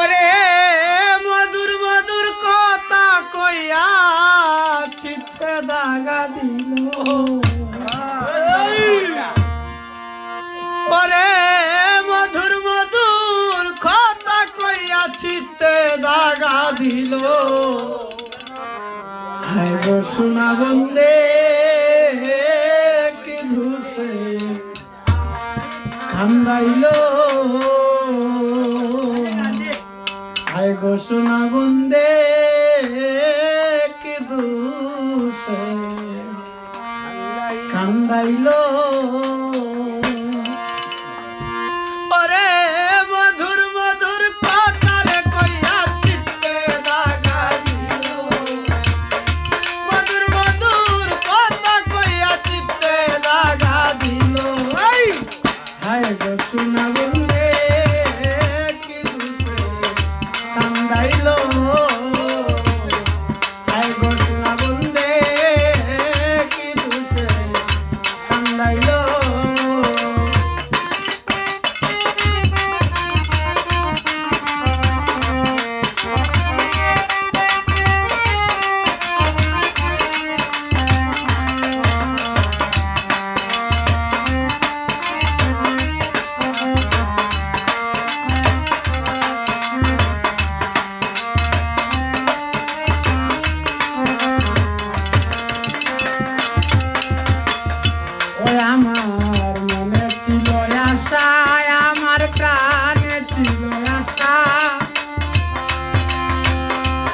ওরে মধুর মধুর কথা কইয়া চিত্তে দাগা দিল ওরে মধুর মধুর কথা কইয়া চিত্তে দাগা দিল হায় গো সোনা বন্দে কি ধুসে কান্দাইল হায় গো সোনা বন্দে কি ধুসে কান্দাইল সোনা বন্দে কি দুসে কান্দাইল হায় গো সোনা বন্দে কি দুসে কান্দাইল আমার মনে ছিল আশা আমার প্রাণে ছিল আশা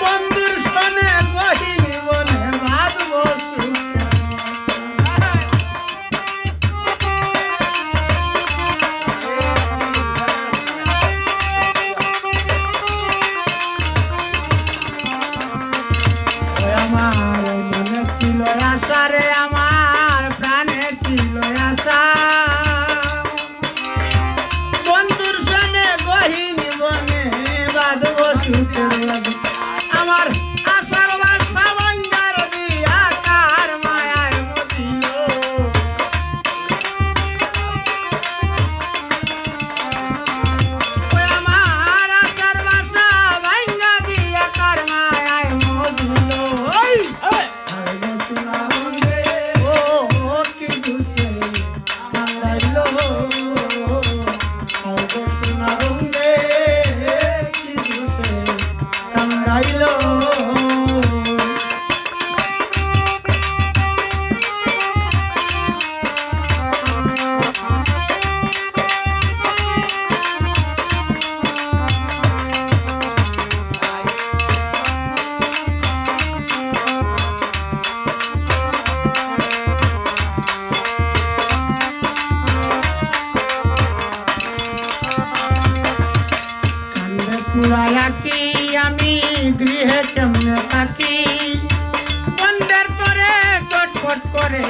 বন্ধুর সনে গহিনী বনে বাঁধব আমার মনে ছিল আশা রে আমার প্রাণে ছিল আশা বন্ধুর সনে গহিনী বনে বাঁধব সুখের আমার আশার বাসা ভাঙ্গার দিয়া কার মায়ায় মতিল আমার আশার বাসা ভাঙ্গা দিয়া কার মায়ায় মতিল পুরায়াকি আমি গৃহে কেমনে থাকি বন্ধের তরে চটপট করে